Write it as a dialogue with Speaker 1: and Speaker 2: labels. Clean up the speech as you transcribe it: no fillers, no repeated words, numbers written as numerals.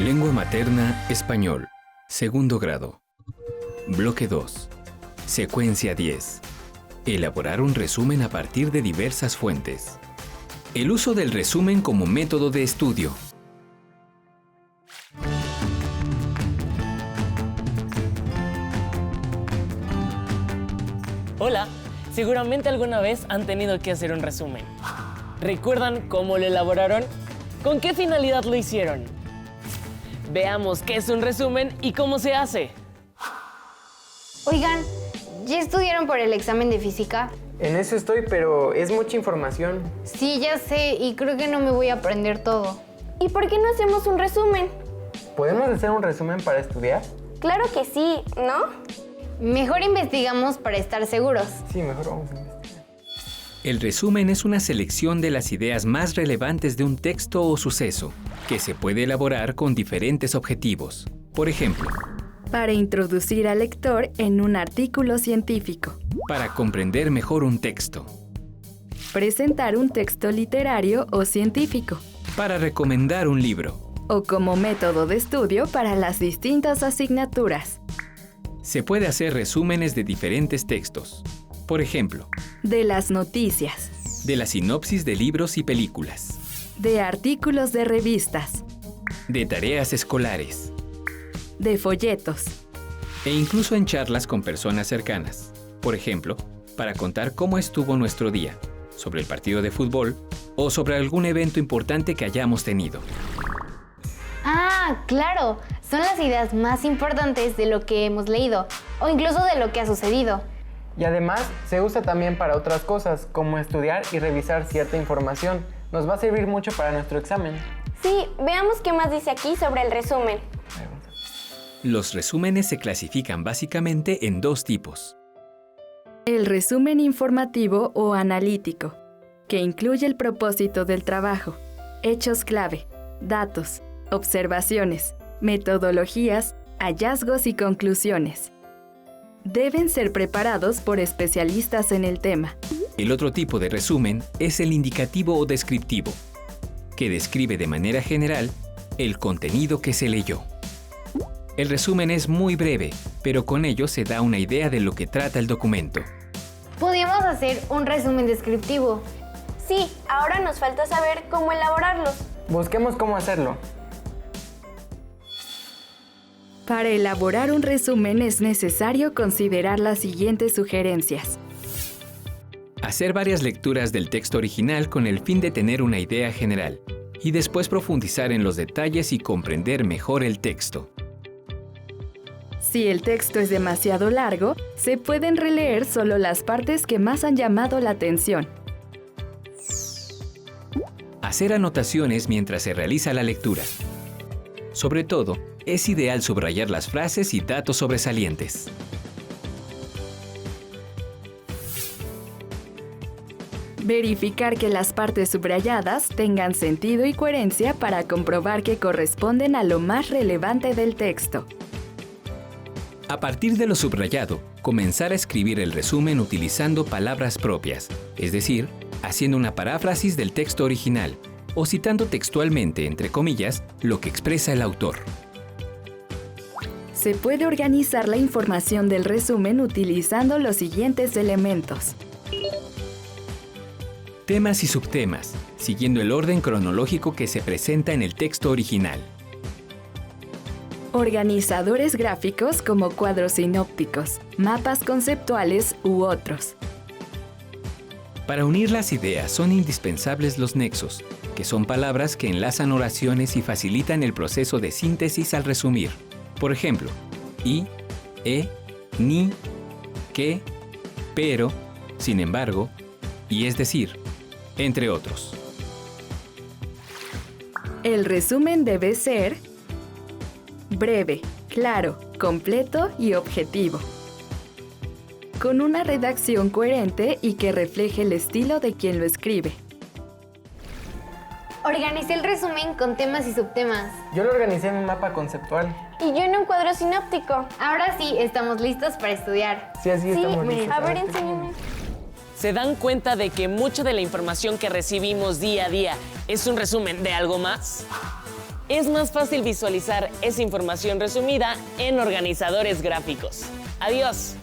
Speaker 1: Lengua materna, español. Segundo grado. Bloque 2. Secuencia 10. Elaborar un resumen a partir de diversas fuentes. El uso del resumen como método de estudio.
Speaker 2: Hola, seguramente alguna vez han tenido que hacer un resumen. ¿Recuerdan cómo lo elaboraron? ¿Con qué finalidad lo hicieron? Veamos qué es un resumen y cómo se hace.
Speaker 3: Oigan, ¿ya estudiaron por el examen de física?
Speaker 4: En eso estoy, pero es mucha información.
Speaker 3: Sí, ya sé, y creo que no me voy a aprender todo.
Speaker 5: ¿Y por qué no hacemos un resumen?
Speaker 4: ¿Podemos hacer un resumen para estudiar?
Speaker 5: Claro que sí, ¿no?
Speaker 3: Mejor investigamos para estar seguros.
Speaker 4: Sí, mejor vamos a investigar.
Speaker 1: El resumen es una selección de las ideas más relevantes de un texto o suceso, que se puede elaborar con diferentes objetivos. Por ejemplo,
Speaker 6: para introducir al lector en un artículo científico,
Speaker 1: para comprender mejor un texto,
Speaker 6: presentar un texto literario o científico,
Speaker 1: para recomendar un libro,
Speaker 6: o como método de estudio para las distintas asignaturas.
Speaker 1: Se puede hacer resúmenes de diferentes textos. Por ejemplo,
Speaker 6: de las noticias,
Speaker 1: de la sinopsis de libros y películas,
Speaker 6: de artículos de revistas,
Speaker 1: de tareas escolares,
Speaker 6: de folletos,
Speaker 1: e incluso en charlas con personas cercanas. Por ejemplo, para contar cómo estuvo nuestro día, sobre el partido de fútbol o sobre algún evento importante que hayamos tenido.
Speaker 3: Ah, claro, son las ideas más importantes de lo que hemos leído, o incluso de lo que ha sucedido.
Speaker 4: Y además, se usa también para otras cosas, como estudiar y revisar cierta información. Nos va a servir mucho para nuestro examen.
Speaker 5: Sí, veamos qué más dice aquí sobre el resumen.
Speaker 1: Los resúmenes se clasifican básicamente en dos tipos.
Speaker 6: El resumen informativo o analítico, que incluye el propósito del trabajo, hechos clave, datos, observaciones, metodologías, hallazgos y conclusiones. Deben ser preparados por especialistas en el tema.
Speaker 1: El otro tipo de resumen es el indicativo o descriptivo, que describe de manera general el contenido que se leyó. El resumen es muy breve, pero con ello se da una idea de lo que trata el documento.
Speaker 3: Podríamos hacer un resumen descriptivo.
Speaker 5: Sí, ahora nos falta saber cómo elaborarlos.
Speaker 4: Busquemos cómo hacerlo.
Speaker 6: Para elaborar un resumen es necesario considerar las siguientes sugerencias.
Speaker 1: Hacer varias lecturas del texto original con el fin de tener una idea general, y después profundizar en los detalles y comprender mejor el texto.
Speaker 6: Si el texto es demasiado largo, se pueden releer solo las partes que más han llamado la atención.
Speaker 1: Hacer anotaciones mientras se realiza la lectura. Sobre todo, es ideal subrayar las frases y datos sobresalientes.
Speaker 6: Verificar que las partes subrayadas tengan sentido y coherencia para comprobar que corresponden a lo más relevante del texto.
Speaker 1: A partir de lo subrayado, comenzar a escribir el resumen utilizando palabras propias, es decir, haciendo una paráfrasis del texto original o citando textualmente, entre comillas, lo que expresa el autor.
Speaker 6: Se puede organizar la información del resumen utilizando los siguientes elementos.
Speaker 1: Temas y subtemas, siguiendo el orden cronológico que se presenta en el texto original.
Speaker 6: Organizadores gráficos como cuadros sinópticos, mapas conceptuales u otros.
Speaker 1: Para unir las ideas son indispensables los nexos, que son palabras que enlazan oraciones y facilitan el proceso de síntesis al resumir. Por ejemplo, y, ni, que, pero, sin embargo, y es decir, entre otros.
Speaker 6: El resumen debe ser breve, claro, completo y objetivo, con una redacción coherente y que refleje el estilo de quien lo escribe.
Speaker 3: Organicé el resumen con temas y subtemas.
Speaker 4: Yo lo organicé en un mapa conceptual.
Speaker 5: Y yo en un cuadro sinóptico.
Speaker 3: Ahora sí, estamos listos para estudiar.
Speaker 4: Sí, así estamos listos.
Speaker 5: A ver, enséñame.
Speaker 2: ¿Se dan cuenta de que mucha de la información que recibimos día a día es un resumen de algo más? es más fácil visualizar esa información resumida en organizadores gráficos. ¡Adiós!